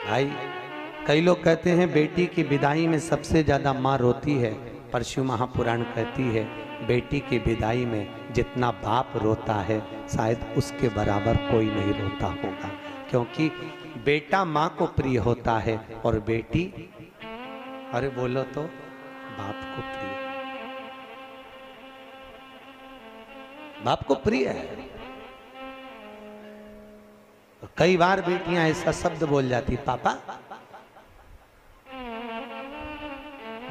भाई कई लोग कहते हैं बेटी की विदाई में सबसे ज्यादा माँ रोती है, पर शिव महापुराण कहती है बेटी की विदाई में जितना बाप रोता है शायद उसके बराबर कोई नहीं रोता होगा, क्योंकि बेटा माँ को प्रिय होता है और बेटी, अरे बोलो तो, बाप को प्रिय, बाप को प्रिय है। कई बार बेटियां ऐसा शब्द बोल जाती, पापा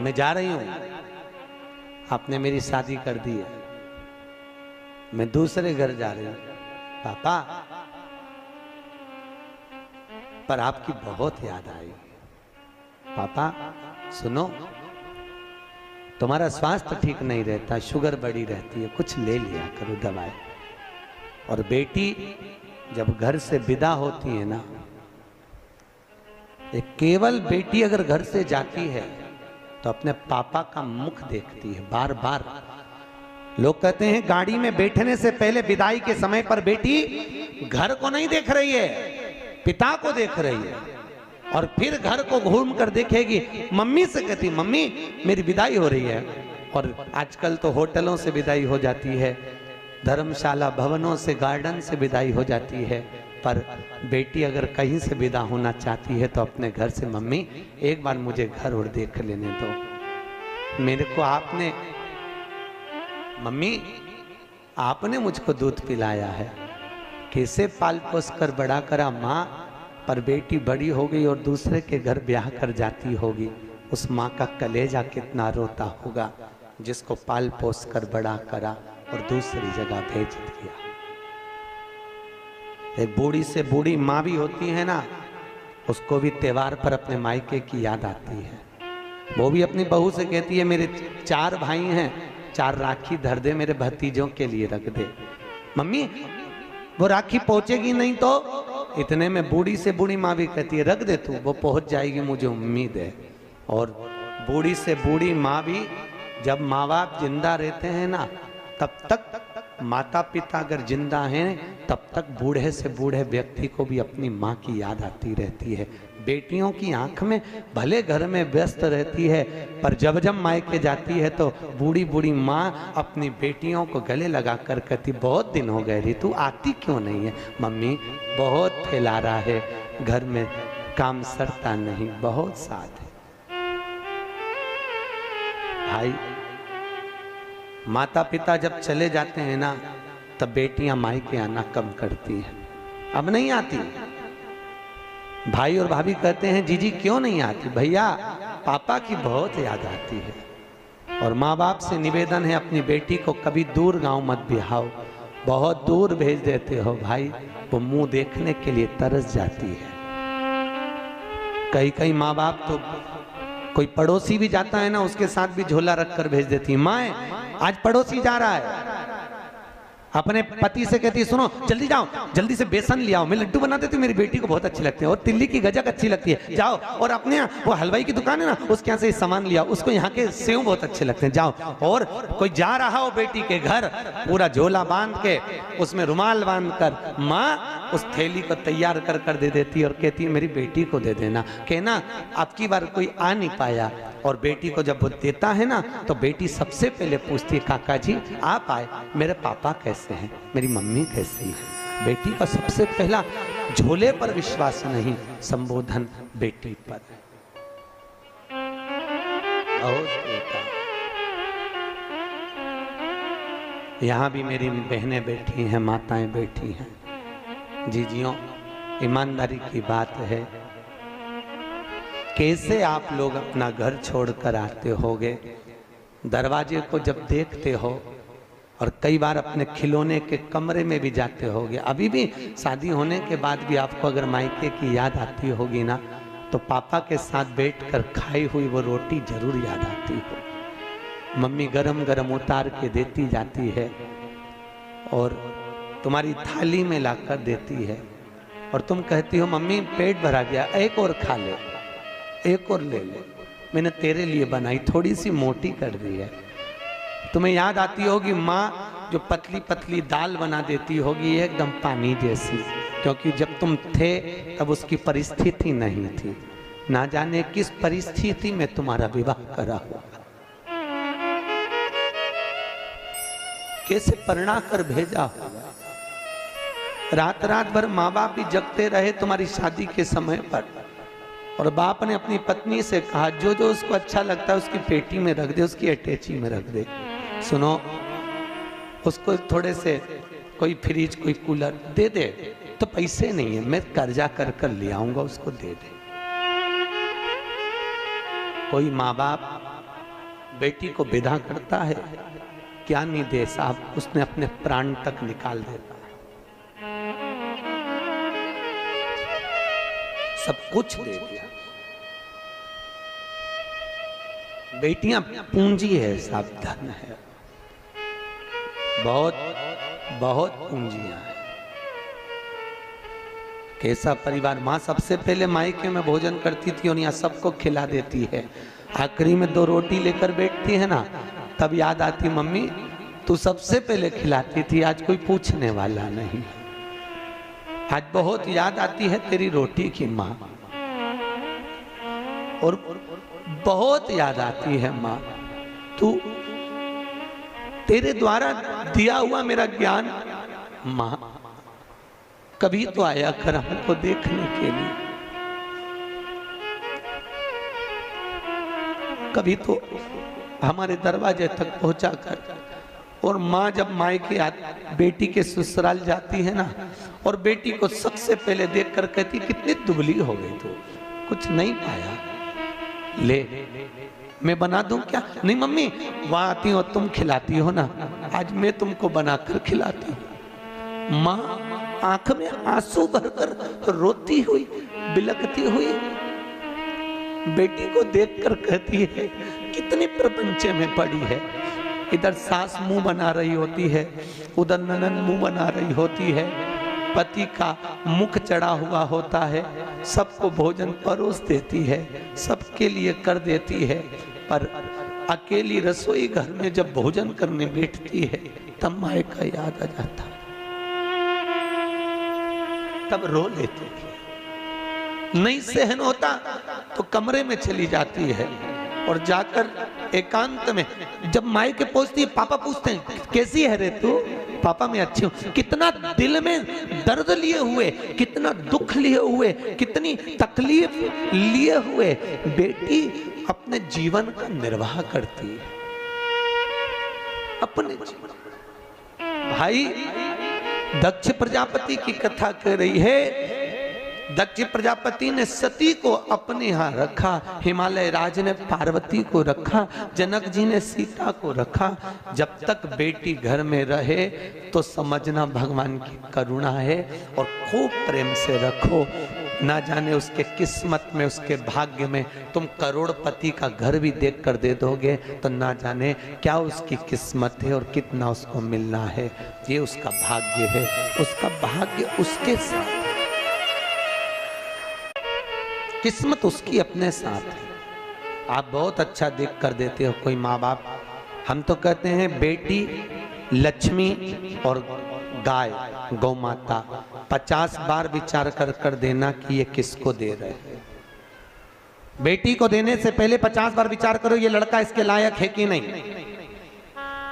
मैं जा रही हूं, आपने मेरी शादी कर दी है, मैं दूसरे घर जा रही हूं, पापा पर आपकी बहुत याद आई, पापा सुनो तुम्हारा स्वास्थ्य ठीक नहीं रहता, शुगर बढ़ी रहती है, कुछ ले लिया करो दवाई। और बेटी जब घर से विदा होती है ना, एक केवल बेटी अगर घर से जाती है तो अपने पापा का मुख देखती है बार बार। लोग कहते हैं गाड़ी में बैठने से पहले विदाई के समय पर बेटी घर को नहीं देख रही है, पिता को देख रही है, और फिर घर को घूम कर देखेगी, मम्मी से कहती मम्मी मेरी विदाई हो रही है। और आजकल तो होटलों से विदाई हो जाती है, धर्मशाला भवनों से, गार्डन से विदाई हो जाती है, पर बेटी अगर कहीं से विदा होना चाहती है तो अपने घर से, मम्मी एक बार मुझे घर और देख लेने दो, मेरे को आपने, मम्मी आपने मुझको दूध पिलाया है, कैसे पाल पोस कर बड़ा करा माँ, पर बेटी बड़ी हो गई और दूसरे के घर ब्याह कर जाती होगी, उस माँ का कलेजा कितना रोता होगा जिसको पाल पोस कर बड़ा करा और दूसरी जगह भेज दिया। एक बूढ़ी से बूढ़ी माँ भी होती है ना, उसको भी त्योहार पर अपने मायके की याद आती है, वो भी अपनी बहू से कहती है मेरे 4 भाई हैं, 4 राखी धर दे मेरे भतीजों के लिए रख दे। मम्मी वो राखी पहुंचेगी नहीं तो, इतने में बूढ़ी से बूढ़ी माँ भी कहती है रख दे तू, वो पहुंच जाएगी मुझे उम्मीद है। और बूढ़ी से बूढ़ी माँ भी, जब माँ बाप जिंदा रहते हैं ना तब तक, माता पिता अगर जिंदा हैं तब तक बूढ़े से बूढ़े व्यक्ति को भी अपनी माँ की याद आती रहती है। बेटियों की आंख में भले घर में व्यस्त रहती है, पर जब जब मायके जाती है तो बूढ़ी बूढ़ी माँ अपनी बेटियों को गले लगा कर कहती बहुत दिन हो गए री, तू आती क्यों नहीं है? मम्मी बहुत फैला रहा है, घर में काम सरता नहीं, बहुत साथ है। भाई माता पिता जब चले जाते हैं ना तब बेटियां मायके आना कम करती हैं, अब नहीं आती। भाई और भाभी कहते हैं जीजी क्यों नहीं आती? भैया पापा की बहुत याद आती है। और माँ बाप से निवेदन है अपनी बेटी को कभी दूर गांव मत बिहाओ, बहुत दूर भेज देते हो भाई, वो मुंह देखने के लिए तरस जाती है। कई कई माँ बाप तो कोई पड़ोसी भी जाता है ना उसके साथ भी झोला रख कर भेज देती है, माँ आज पड़ोसी जा रहा है, अपने पति से कहती है सुनो जल्दी जाओ, जल्दी से बेसन ले आओ, मैं लड्डू बना देती हूँ, मेरी बेटी को बहुत अच्छी लगती है, और तिल्ली की गजक अच्छी लगती है, जाओ। और अपने यहाँ वो हलवाई की दुकान है ना उसके यहाँ से सामान लिया, उसको यहाँ के सेव बहुत अच्छे लगते हैं, जाओ। और कोई जा रहा हो बेटी के घर, पूरा झोला बांध के उसमें रुमाल बांध कर माँ उस थैली को तैयार कर कर दे देती है और कहती है मेरी बेटी को दे देना, कहना अब की बार कोई आ नहीं पाया। और बेटी को जब वो देता है ना तो बेटी सबसे पहले पूछती है काका जी आप आए, मेरे पापा कैसे हैं, मेरी मम्मी कैसी है? बेटी का सबसे पहला झोले पर विश्वास नहीं, संबोधन बेटी पर। और बेटा यहाँ भी मेरी बहनें बैठी हैं, माताएं बैठी हैं, जीजियों ईमानदारी की बात है, कैसे आप लोग अपना घर छोड़कर आते होगे, दरवाजे को जब देखते हो, और कई बार अपने खिलौने के कमरे में भी जाते होगे। अभी भी शादी होने के बाद भी आपको अगर मायके की याद आती होगी ना तो पापा के साथ बैठकर खाई हुई वो रोटी जरूर याद आती हो। मम्मी गरम गरम उतार के देती जाती है और तुम्हारी थाली में लाकर देती है, और तुम कहती हो मम्मी पेट भरा गया, एक और खा ले, एक और ले ले, मैंने तेरे लिए बनाई, थोड़ी सी मोटी कर दी है। तुम्हें याद आती होगी माँ जो पतली पतली दाल बना देती होगी एकदम पानी जैसी, क्योंकि जब तुम थे तब उसकी परिस्थिति नहीं थी। ना जाने किस परिस्थिति में तुम्हारा विवाह करा होगा, कैसे परिणा कर भेजा होगा। रात रात भर माँ बाप भी जगते रहे तुम्हारी शादी के समय पर, और बाप ने अपनी पत्नी से कहा जो जो उसको अच्छा लगता है उसकी पेटी में रख दे, उसकी अटैची में रख दे। सुनो, उसको थोड़े से कोई फ्रिज कोई कूलर दे दे, तो पैसे नहीं है, मैं कर्जा कर कर ले आऊंगा, उसको दे दे। कोई माँ बाप बेटी को विदा करता है, क्या नहीं दे साहब, उसने अपने प्राण तक निकाल देता है, सब कुछ दे दिया। बेटियां पूंजी है साहब, धन है, बहुत बहुत पूंजियां हैं। कैसा परिवार। माँ सबसे पहले मायके में भोजन करती थी और यहाँ सबको खिला देती है, आखिरी में 2 रोटी लेकर बैठती है ना, तब याद आती मम्मी तू सबसे पहले खिलाती थी, आज कोई पूछने वाला नहीं। आज बहुत याद आती है तेरी रोटी की माँ, और बहुत याद आती है माँ तू, तेरे द्वारा दिया हुआ मेरा ज्ञान। माँ कभी तो आया कर हमको देखने के लिए, कभी तो हमारे दरवाजे तक पहुंचा कर। और माँ जब मायके बेटी के ससुराल जाती है ना, और बेटी को सबसे पहले देखकर कहती कितनी दुबली हो गई तू, कुछ नहीं पाया, ले मैं बना दूं क्या? नहीं मम्मी, वहां आती हो तुम खिलाती हो ना, आज मैं तुमको बनाकर खिलाती हूँ। माँ आंख में आंसू भरकर रोती हुई बिलखती हुई बेटी को देखकर कहती है कितनी प्रपंचे में पड़ी है। इधर सास मुंह बना रही होती है, उधर ननद मुंह बना रही होती है, पति का मुख चढ़ा हुआ होता है, सबको भोजन परोस देती है, सबके लिए कर देती है, पर अकेली रसोई घर में जब भोजन करने बैठती है तब माँ का याद आ जाता, तब रो लेती है। नहीं सहन होता तो कमरे में चली जाती है और जाकर एकांत में जब माई के पहुंचती है, पापा पूछते हैं कैसी है रे तू? पापा मैं अच्छी हूं। कितना दिल में दर्द लिए हुए, कितना दुख लिए हुए, कितनी तकलीफ लिए हुए बेटी अपने जीवन का निर्वाह करती है, अपने जीवन। भाई दक्ष प्रजापति की कथा कह रही है, दक्ष प्रजापति ने सती को अपने यहाँ रखा, हिमालय राज ने पार्वती को रखा, जनक जी ने सीता को रखा। जब तक बेटी घर में रहे तो समझना भगवान की करुणा है, और खूब प्रेम से रखो। ना जाने उसके किस्मत में, उसके भाग्य में तुम करोड़पति का घर भी देख कर दे दोगे तो ना जाने क्या उसकी किस्मत है और कितना उसको मिलना है। ये उसका भाग्य है, उसका भाग्य उसके साथ, किस्मत उसकी अपने साथ है। आप बहुत अच्छा देख कर देते हो कोई माँ बाप। हम तो कहते हैं बेटी लक्ष्मी और गाय गौ माता 50 बार विचार कर कर देना कि ये किसको दे रहे हैं। बेटी को देने से पहले 50 बार विचार करो ये लड़का इसके लायक है कि नहीं।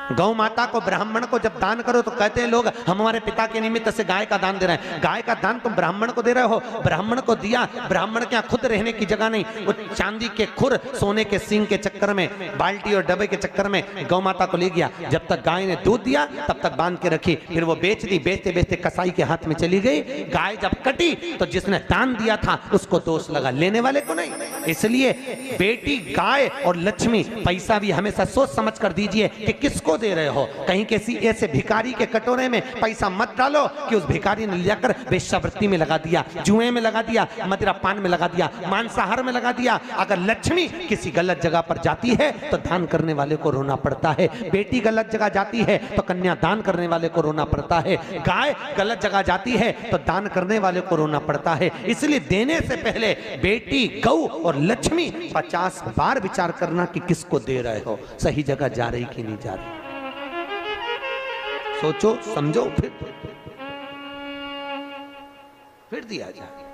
गौ माता को, ब्राह्मण को जब दान करो तो कहते हैं लोग हम हमारे पिता के निमित्त से गाय का दान दे रहे हैं। गाय का दान तुम ब्राह्मण को दे रहे हो, ब्राह्मण को दिया, ब्राह्मण के यहाँ खुद रहने की जगह नहीं, वो चांदी के खुर सोने के सींग के चक्कर में, बाल्टी और डब्बे के चक्कर में गौ माता को ले गया। जब तक गाय ने दूध दिया तब तक बांध के रखी, फिर वो बेच दी, बेचते बेचते कसाई के हाथ में चली गई। गाय जब कटी तो जिसने दान दिया था उसको दोष लगा, लेने वाले को नहीं। इसलिए बेटी गाय और लक्ष्मी, पैसा भी हमेशा सोच समझ कर दीजिए कि किसको दे रहे हो। कहीं किसी ऐसे भिखारी के कटोरे में पैसा मत डालो कि उस भिखारी ने लेकर वेश्यावृत्ति में लगा दिया, जुए में लगा दिया, मदिरा पान में लगा दिया, मांसाहार में लगा दिया। अगर लक्ष्मी किसी गलत जगह पर जाती है तो दान करने वाले को रोना पड़ता है। बेटी गलत जगह जाती है तो कन्या दान करने वाले को रोना पड़ता है। गाय गलत जगह जाती है तो दान करने वाले को रोना पड़ता है। इसलिए देने से पहले बेटी, गौ और लक्ष्मी 50 बार विचार करना कि किसको दे रहे हो, सही जगह जा रही कि नहीं जा रही। सोचो समझो फिर दिया जाए।